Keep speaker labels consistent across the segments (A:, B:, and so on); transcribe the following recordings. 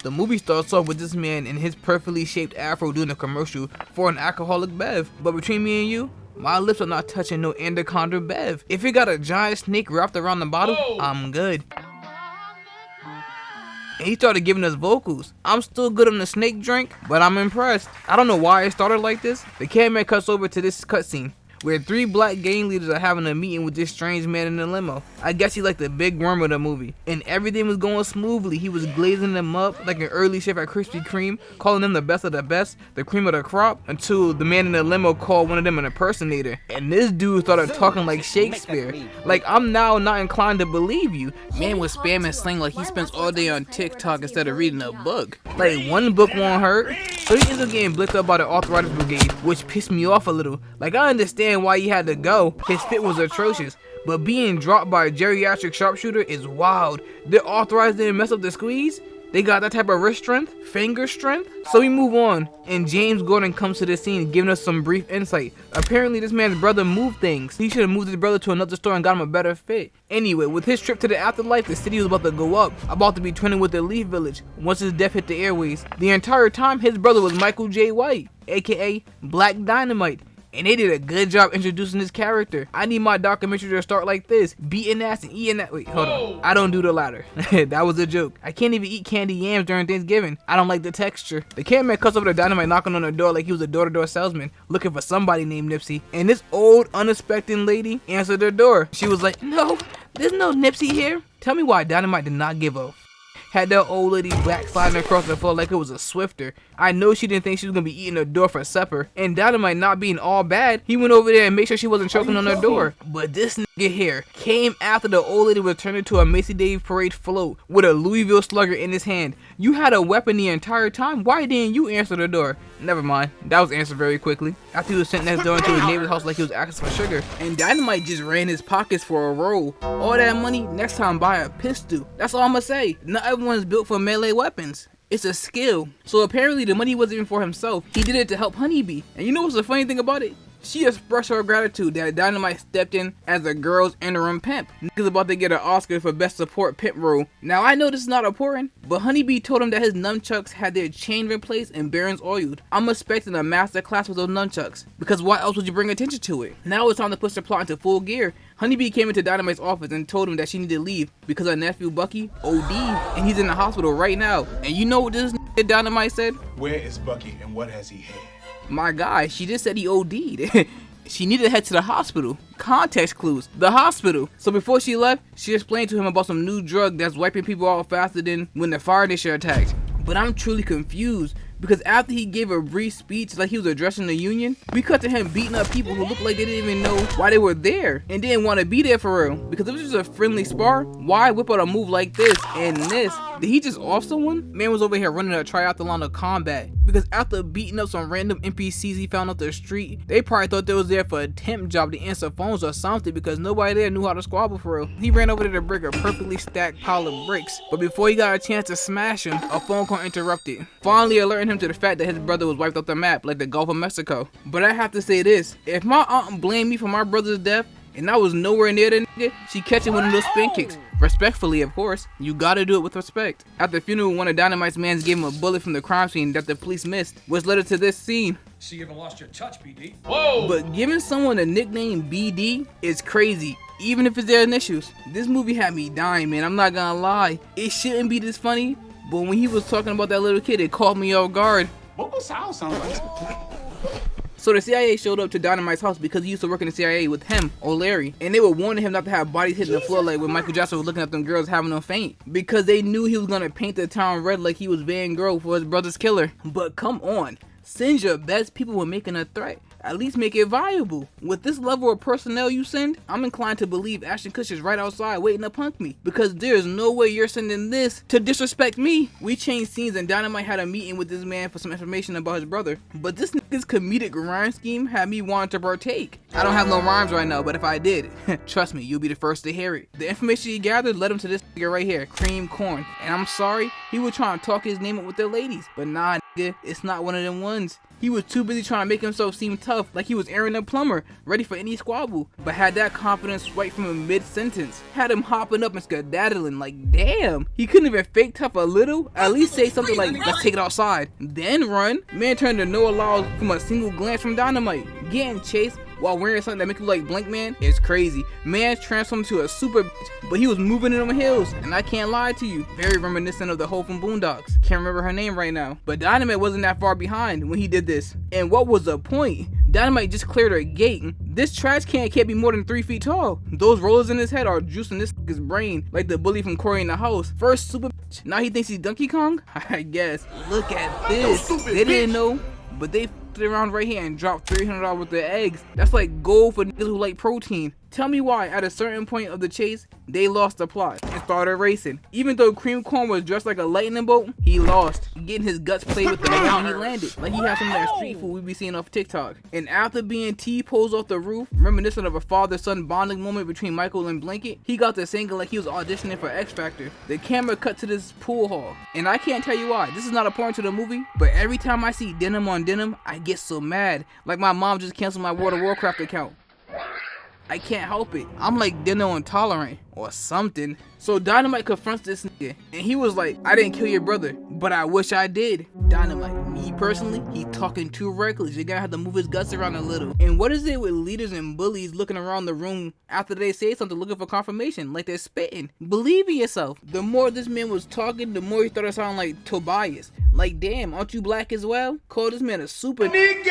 A: The movie starts off with this man in his perfectly shaped afro doing a commercial for an alcoholic bev. But between me and you, my lips are not touching no anaconda bev. If it got a giant snake wrapped around the bottle, I'm good. And he started giving us vocals. I'm still good on the snake drink, but I'm impressed. I don't know why it started like this. The camera cuts over to this cutscene where 3 black gang leaders are having a meeting with this strange man in the limo. I guess he's like the big worm of the movie. And everything was going smoothly. He was glazing them up like an early chef at Krispy Kreme, calling them the best of the best, the cream of the crop, until the man in the limo called one of them an impersonator. And this dude started talking like Shakespeare. Like, I'm now not inclined to believe you. Man was spamming slang like he spends all day on TikTok instead of reading a book. Like, one book won't hurt. So he ends up getting blitzed up by the arthritis brigade, which pissed me off a little. Like, I understand why he had to go. His fit was atrocious. But being dropped by a geriatric sharpshooter is wild. Their arthritis didn't mess up the squeeze. They got that type of wrist strength, finger strength. So we move on, and James Gordon comes to the scene giving us some brief insight. Apparently this man's brother moved things. He should have moved his brother to another store and got him a better fit. Anyway, with his trip to the afterlife, the city was about to go up, about to be trending with the Leaf Village once his death hit the airways. The entire time, his brother was Michael J. White, aka Black Dynamite. And they did a good job introducing this character. I need my documentary to start like this. Beating ass and eating that. Wait, hold on. I don't do the latter. That was a joke. I can't even eat candy yams during Thanksgiving. I don't like the texture. The cameraman cuts over to Dynamite knocking on the door like he was a door-to-door salesman looking for somebody named Nipsey. And this old, unexpected lady answered the door. She was like, no, there's no Nipsey here. Tell me why Dynamite did not give a had that old lady backsliding across the floor like it was a Swifter. I know she didn't think she was gonna be eating the door for supper. And Dynamite not being all bad, he went over there and made sure she wasn't choking on the door. But this nigga here came after the old lady was turned into a Macy Day parade float with a Louisville Slugger in his hand. You had a weapon the entire time. Why didn't you answer the door? Never mind. That was answered very quickly. After he was sent next door into his neighbor's house like he was asking for sugar. And Dynamite just ran his pockets for a roll. All that money, next time buy a pistol. That's all I'ma say. Not everyone's built for melee weapons. It's a skill. So apparently the money wasn't even for himself. He did it to help Honeybee. And you know what's the funny thing about it? She expressed her gratitude that Dynamite stepped in as a girl's interim pimp. Niggas about to get an Oscar for best support pimp role. Now I know this is not important, but Honeybee told him that his nunchucks had their chain replaced and bearings oiled. I'm expecting a master class with those nunchucks, because why else would you bring attention to it? Now it's time to push the plot into full gear. Honeybee came into Dynamite's office and told him that she needed to leave because her nephew Bucky OD'd and he's in the hospital right now. And you know what this nigga Dynamite said?
B: Where is Bucky and what has he had?
A: My guy, she just said he OD'd. She needed to head to the hospital. Context clues. The hospital. So before she left, she explained to him about some new drug that's wiping people out faster than when the fire initiator attacked. But I'm truly confused, because after he gave a brief speech like he was addressing the union, we cut to him beating up people who looked like they didn't even know why they were there and didn't want to be there for real. Because it was just a friendly spar, why whip out a move like this and this? Did he just off someone? Man was over here running a triathlon of combat. Because after beating up some random NPCs he found off the street, they probably thought they was there for a temp job to answer phones or something, because nobody there knew how to squabble for real. He ran over there to break a perfectly stacked pile of bricks, but before he got a chance to smash him, a phone call interrupted, finally alerting him to the fact that his brother was wiped off the map like the Gulf of Mexico. But I have to say this, if my aunt blamed me for my brother's death and I was nowhere near the nigga, she catching one of those spin kicks. Respectfully, of course. You gotta do it with respect. At the funeral, one of Dynamite's mans gave him a bullet from the crime scene that the police missed, which led to this scene.
C: See, you haven't lost your touch, BD.
A: Whoa! But giving someone a nickname BD is crazy, even if it's their initials. This movie had me dying, man. I'm not gonna lie. It shouldn't be this funny, but when he was talking about that little kid, it caught me off guard.
B: What was sound like?
A: So the CIA showed up to Dynamite's house because he used to work in the CIA with him, O'Leary, and they were warning him not to have bodies hitting the floor like when Michael Jackson was looking at them girls having them faint, because they knew he was gonna paint the town red like he was Van Gogh for his brother's killer. But come on, send your best people when making a threat. At least make it viable. With this level of personnel you send, I'm inclined to believe Ashton Kutcher is right outside waiting to punk me, because there's no way you're sending this to disrespect me. We changed scenes and Dynamite had a meeting with this man for some information about his brother, but this nigga's comedic rhyme scheme had me wanting to partake. I don't have no rhymes right now, but if I did, trust me, you'll be the first to hear it. The information he gathered led him to this nigga right here, Cream Corn, and I'm sorry, he was trying to talk his name up with the ladies, but nah, nigga, it's not one of them ones. He was too busy trying to make himself seem tough, like he was Aaron the plumber, ready for any squabble, but had that confidence right from a mid-sentence. Had him hopping up and skedaddling, like damn. He couldn't even fake tough a little, at least say something like, let's take it outside, then run. Man turned to no allows from a single glance from Dynamite. Getting chased while wearing something that make you like Blank Man is crazy. Man transformed to a super bitch, but he was moving in them hills, and I can't lie to you, very reminiscent of the hoe from Boondocks. Can't remember her name right now, but Dynamite wasn't that far behind when he did this. And what was the point? Dynamite just cleared a gate. This trash can can't be more than 3 feet tall. Those rollers in his head are juicing this nigga's brain like the bully from Cory in the House. First super bitch, now he thinks he's Donkey Kong? I guess. Look at this. They didn't know, but they f***ed around right here and dropped $300 worth of eggs. That's like gold for niggas who like protein. Tell me why at a certain point of the chase, they lost the plot and started racing. Even though Cream Corn was dressed like a lightning bolt, he lost, getting his guts played with the moment he landed. Like he had some of that street food we be seeing off TikTok. And after being T-posed off the roof, reminiscent of a father-son bonding moment between Michael and Blanket, he got to singing like he was auditioning for X Factor. The camera cut to this pool hall. And I can't tell you why, this is not important to the movie, but every time I see denim on denim, I get so mad. Like my mom just canceled my World of Warcraft account. I can't help it. I'm like dinner intolerant or something. So Dynamite confronts this nigga and he was like, I didn't kill your brother, but I wish I did. Dynamite, me personally, he talking too reckless. You're gonna have to move his guts around a little. And what is it with leaders and bullies looking around the room after they say something looking for confirmation, like they're spitting? Believe in yourself. The more this man was talking, the more he started sounding like Tobias. Like damn, aren't you black as well? Call this man a super nigga.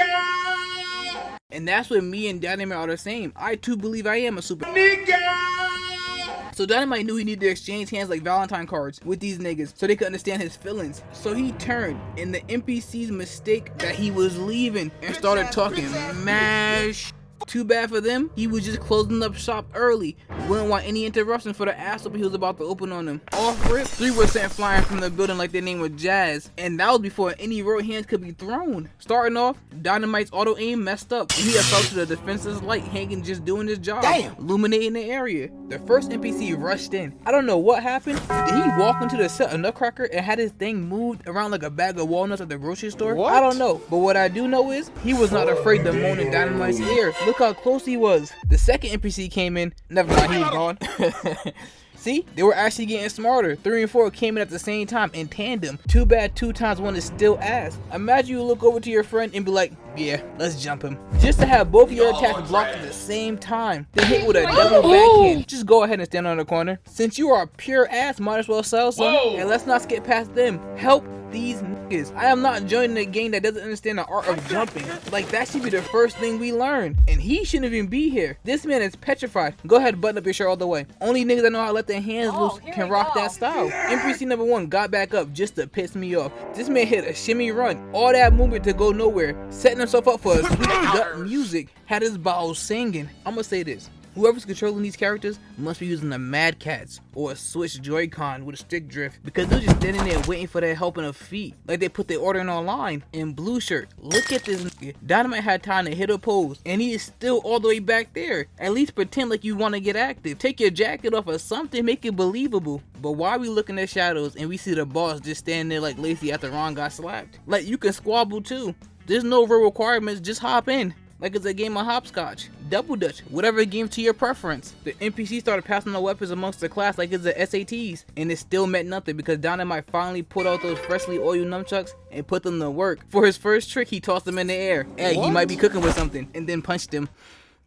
A: And that's what me and Dynamite are the same. I too believe I am a super nigga. So Dynamite knew he needed to exchange hands like Valentine cards with these niggas so they could understand his feelings. So he turned in the NPC's mistake that he was leaving and started talking mash. Too bad for them, he was just closing up shop early. Wouldn't want any interruption for the ass up he was about to open on them. Off rip, 3 were sent flying from the building like their name was Jazz. And that was before any road hands could be thrown. Starting off, Dynamite's auto aim messed up. And he assaulted a defenseless light hanging just doing his job. Damn. Illuminating the area. The first NPC rushed in. I don't know what happened. Did he walk into the set of Nutcracker and had his thing moved around like a bag of walnuts at the grocery store? What? I don't know. But what I do know is, he was not afraid to moan in Dynamite's ear. Look how close he was. The second NPC came in. Never mind, he was gone. See, they were actually getting smarter. 3 and 4 came in at the same time in tandem. Too bad 2 times 1 is still ass. Imagine you look over to your friend and be like, yeah, let's jump him. Just to have both of your attacks blocked at the same time. Then hit with a double backhand. Just go ahead and stand on the corner. Since you are pure ass, might as well sell some. And let's not skip past them. Help these niggas. I am not joining a game that doesn't understand the art of jumping. Like that should be the first thing we learn. And he shouldn't even be here. This man is petrified. Go ahead, button up your shirt all the way. Only niggas that know how to let their hands loose can rock that style. NPC number 1 got back up just to piss me off. This man hit a shimmy run. All that movement to go nowhere. Setting himself up for a sweet gut music. Had his bowels singing. I'ma say this. Whoever's controlling these characters must be using a Mad Cats or a Switch Joy-Con with a stick drift, because they're just standing there waiting for their help in a feet, like they put their order in online. In blue shirt, look at this nigga. Dynamite had time to hit a pose, and he is still all the way back there. At least pretend like you want to get active. Take your jacket off or something, make it believable. But why are we looking at shadows and we see the boss just standing there like Lacey after Ron got slapped? Like you can squabble too. There's no real requirements, just hop in. Like it's a game of hopscotch, double dutch, whatever game to your preference. The NPC started passing the weapons amongst the class like it's the SATs, and it still meant nothing because Dynamite finally pulled out those freshly oiled nunchucks and put them to work. For his first trick, he tossed them in the air. Hey, he might be cooking with something, and then punched him.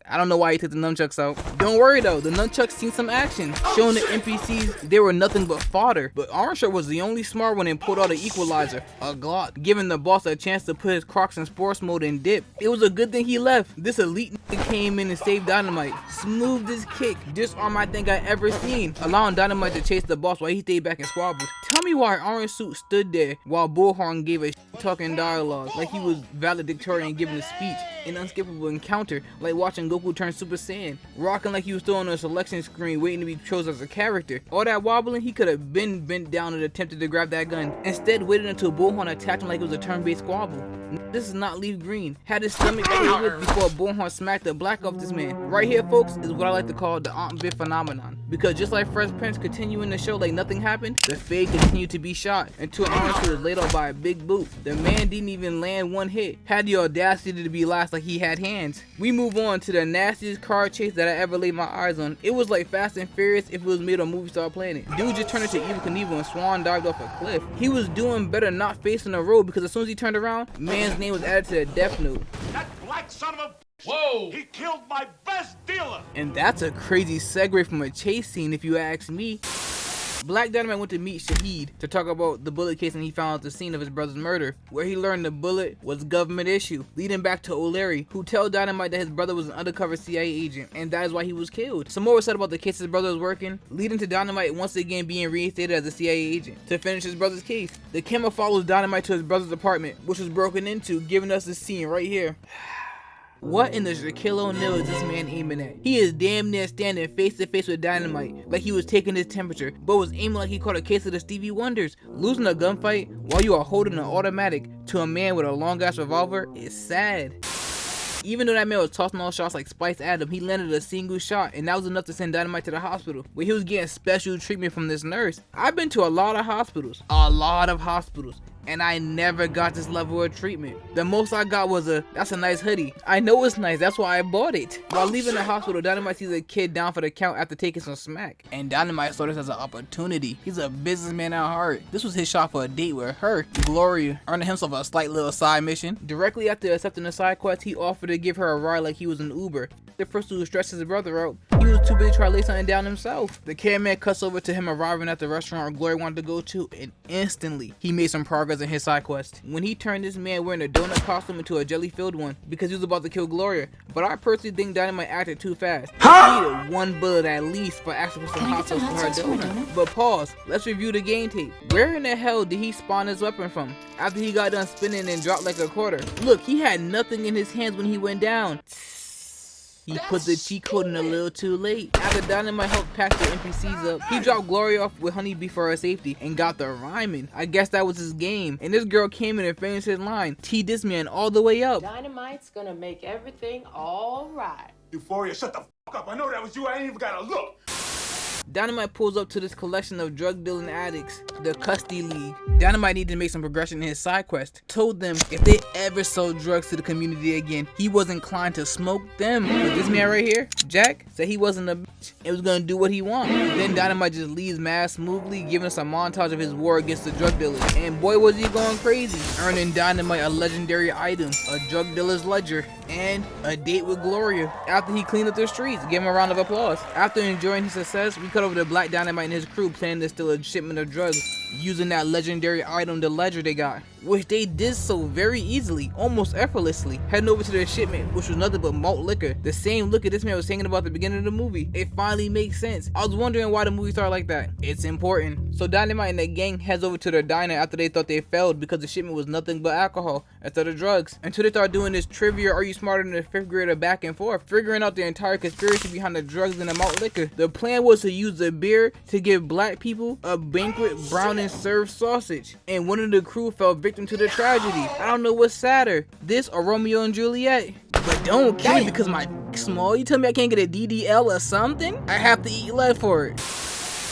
A: I don't know why he took the nunchucks out. Don't worry though, the nunchucks seen some action, showing the NPCs they were nothing but fodder. But Orange Shirt was the only smart one and pulled out an equalizer, a Glock, giving the boss a chance to put his Crocs in sports mode and dip. It was a good thing he left. This elite nigga came in and saved Dynamite. Smoothest kick, disarm I think I ever seen, allowing Dynamite to chase the boss while he stayed back and squabbled. Tell me why Orange Suit stood there while Bullhorn gave a talking dialogue like he was valedictorian giving a speech. An unskippable encounter like watching Goku turn Super Saiyan, rocking like he was still on a selection screen waiting to be chosen as a character. All that wobbling, he could have been bent down and attempted to grab that gun. Instead, waited until Bullhorn attacked him like it was a turn-based squabble. This is not Leaf Green. Had his stomach played with before Bullhorn smacked the black off this man. Right here, folks, is what I like to call the Aunt Viv phenomenon. because just like Fresh Prince continuing the show like nothing happened, the Fade continued to be shot until Arnold was laid off by a big boot. The man didn't even land one hit, had the audacity to be last like he had hands. We move on to the nastiest car chase that I ever laid my eyes on. It was like Fast and Furious if it was made on Movie Star Planet. Dude just turned into Evil Knievel and swan dived off a cliff. He was doing better not facing the road because as soon as he turned around, man's name was added to the death note.
B: That black son of a...
C: Whoa!
B: He killed my best dealer!
A: And that's a crazy segue from a chase scene if you ask me. Black Dynamite went to meet Shahid to talk about the bullet case, and he found out the scene of his brother's murder, where he learned the bullet was government issue, leading back to O'Leary, who told Dynamite that his brother was an undercover CIA agent, and that is why he was killed. Some more was said about the case his brother was working, leading to Dynamite once again being reinstated as a CIA agent to finish his brother's case. The camera follows Dynamite to his brother's apartment, which was broken into, giving us this scene right here. What in the Shaquille O'Neal is this man aiming at? He is damn near standing face to face with Dynamite like he was taking his temperature, but was aiming like he caught a case of the Stevie Wonders. Losing a gunfight while you are holding an automatic to a man with a long ass revolver is sad. Even though that man was tossing all shots like Spice Adam, he landed a single shot, and that was enough to send Dynamite to the hospital, where he was getting special treatment from this nurse. I've been to a lot of hospitals, and I never got this level of treatment. The most I got was that's a nice hoodie. I know it's nice, that's why I bought it. While leaving the hospital, Dynamite sees a kid down for the count after taking some smack, and Dynamite saw this as an opportunity. He's a businessman at heart. This was his shot for a date with her, Gloria, earning himself a slight little side mission. Directly after accepting the side quest, he offered to give her a ride like he was an Uber. The person who stressed his brother out, he was too busy trying to lay something down himself. The cameraman cuts over to him arriving at the restaurant Gloria wanted to go to, and instantly he made some progress in his side quest when he turned this man wearing a donut costume into a jelly-filled one because he was about to kill Gloria. But I personally think Dynamite acted too fast. He needed one bullet at least for asking for some hot sauce for her donut. But pause, let's review the game tape. Where in the hell did he spawn his weapon from after he got done spinning and dropped like a quarter? Look, he had nothing in his hands when he went down. He put the cheat code in a little too late. After Dynamite helped pack the NPCs up, he dropped Gloria off with Honeybee for her safety and got the rhyming. I guess that was his game. And this girl came in and finished his line. Teed this man all the way up.
D: Dynamite's gonna make everything all right.
B: Euphoria, shut the fuck up. I know that was you. I ain't even gotta look.
A: Dynamite pulls up to this collection of drug dealing addicts, the Custody League. Dynamite needed to make some progression in his side quest. Told them if they ever sold drugs to the community again, he was inclined to smoke them. But this man right here, Jack, said he wasn't a bitch and was gonna do what he wanted. Then Dynamite just leaves mad smoothly, giving us a montage of his war against the drug dealers. And boy was he going crazy, earning Dynamite a legendary item, a drug dealer's ledger, and a date with Gloria. After he cleaned up the streets, give him a round of applause. After enjoying his success, we cut over to Black Dynamite and his crew planning to steal a shipment of drugs using that legendary item, the ledger they got, which they did so very easily, almost effortlessly. Heading over to their shipment, which was nothing but malt liquor, the same liquor this man was singing about at the beginning of the movie. It finally makes sense. I was wondering why the movie started like that. It's important. So Dynamite and the gang heads over to their diner after they thought they failed because the shipment was nothing but alcohol instead of drugs, until they start doing this trivia, are you smarter than a 5th grader, back and forth, figuring out the entire conspiracy behind the drugs and the malt liquor. The plan was to use the beer to give black people a banquet brown and served sausage, and one of the crew fell victim to the tragedy. I don't know what's sadder, this or Romeo and Juliet. But don't kill me because my small. You tell me I can't get a DDL or something? I have to eat lead for it.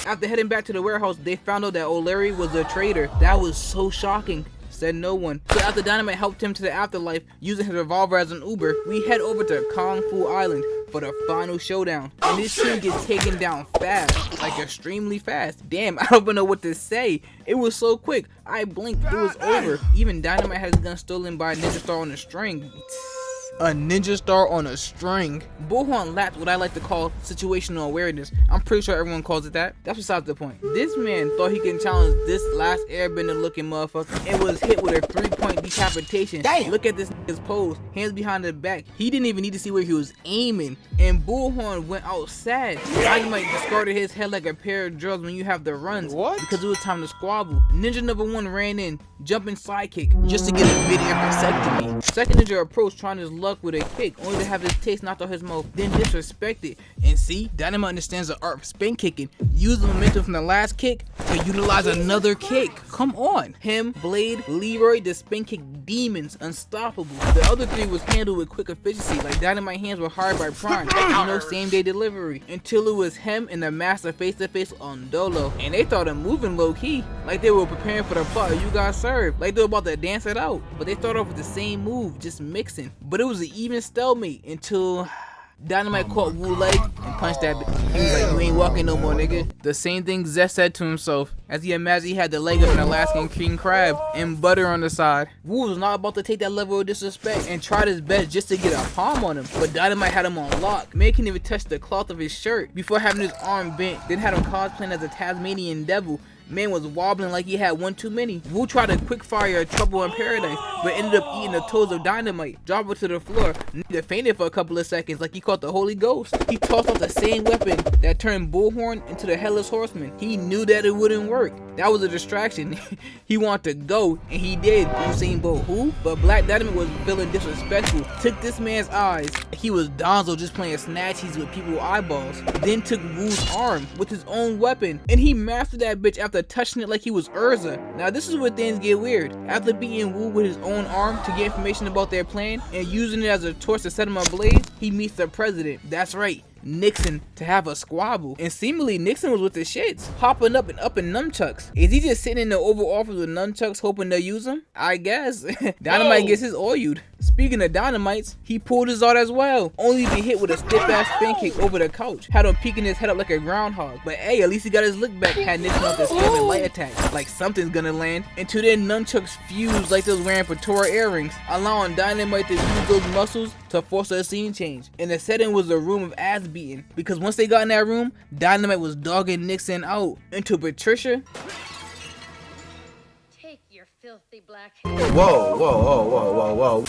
A: After heading back to the warehouse, they found out that O'Leary was a traitor. That was so shocking. Said no one. So after Dynamite helped him to the afterlife using his revolver as an Uber, we head over to Kung Fu Island for the final showdown. And this team gets taken down fast, like extremely fast. Damn, I don't even know what to say. It was so quick. I blinked, it was over. Even Dynamite had his gun stolen by a ninja star on a string. A ninja star on a string. Bullhorn lacked what I like to call situational awareness. I'm pretty sure everyone calls it that. That's besides the point. This man thought he can challenge this last airbender looking motherfucker and was hit with a 3-point decapitation. Damn. Look at this nigga's pose. Hands behind the back. He didn't even need to see where he was aiming. And Bullhorn went out sad. Dynamite discarded his head like a pair of drugs when you have the runs. What? Because it was time to squabble. Ninja number 1 ran in, jumping sidekick, just to get a mid-air vasectomy. Second ninja approached trying his luck with a kick, only to have his taste knocked out his mouth, then disrespected. And see, Dynamite understands the art of spin kicking, use the momentum from the last kick to utilize another kick. Come on. Him, Blade, Leroy, the spin kick demons, unstoppable. The other three was handled with quick efficiency, like Dynamite hands were hired by Prime, same day delivery, until it was him and the master face to face on Dolo. And they started moving low key, like they were preparing for the part you got served, like they were about to dance it out. But they started off with the same move, just mixing. But it was an even stalemate until Dynamite caught Wu leg and punched that bitch. He was like, you ain't walking no more, nigga. The same thing Zest said to himself as he imagined he had the leg of an Alaskan king crab and butter on the side. Wu was not about to take that level of disrespect and tried his best just to get a palm on him, but Dynamite had him on lock. Man couldn't even touch the cloth of his shirt before having his arm bent, then had him cosplaying as a Tasmanian devil. Man was wobbling like he had one too many. Wu tried to quick fire Trouble in Paradise, but ended up eating the toes of Dynamite, dropped her to the floor. Nigga fainted for a couple of seconds like he caught the Holy Ghost. He tossed out the same weapon that turned Bullhorn into the Headless Horseman. He knew that it wouldn't work. That was a distraction. He wanted to go, and he did. Usain Bolt who? But Black Dynamite was feeling disrespectful. Took this man's eyes. He was Donzo just playing snatchies with people's eyeballs. Then took Wu's arm with his own weapon, and he mastered that bitch after touching it like he was Urza. Now this is where things get weird. After beating Wu with his own arm to get information about their plan and using it as a torch to set him ablaze, he meets the president. That's right, Nixon, to have a squabble. And seemingly Nixon was with the shits, hopping up in nunchucks. Is he just sitting in the Oval Office with nunchucks hoping to use them? I guess. Dynamite gets his oiled. Speaking of Dynamites, he pulled his art as well, only to be hit with a stiff ass spin kick over the couch. Had him peeking his head up like a groundhog. But hey, at least he got his look back. Had Nixon off the scale and light attacks, like something's gonna land. Until then nunchucks fused like they was wearing Pretora earrings, allowing Dynamite to use those muscles to force a scene change. And the setting was a room of ass beating, because once they got in that room, Dynamite was dogging Nixon out. Until Patricia,
E: take your filthy black
F: Whoa, whoa, whoa, whoa, whoa, whoa.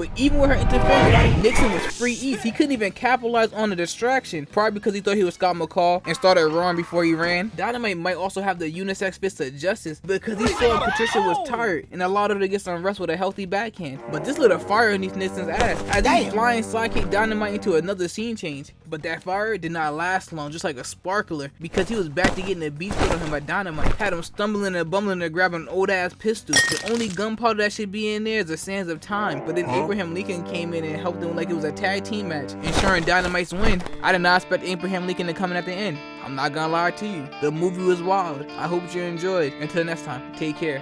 A: but even with her interference, Nixon was free eats. He couldn't even capitalize on the distraction, probably because he thought he was Scott McCall and started roaring before he ran. Dynamite might also have the unisex fist of justice because he saw Patricia was tired and allowed her to get some rest with a healthy backhand. But this lit a fire underneath Nixon's ass as he flying sidekick Dynamite into another scene change. But that fire did not last long, just like a sparkler, because he was back to getting the beast put on him by Dynamite. Had him stumbling and bumbling to grab an old ass pistol. The only gunpowder that should be in there is the sands of time. But then Abraham Lincoln came in and helped him like it was a tag team match, ensuring Dynamite's win. I did not expect Abraham Lincoln to come in at the end. I'm not gonna lie to you, the movie was wild. I hope you enjoyed. Until next time, take care.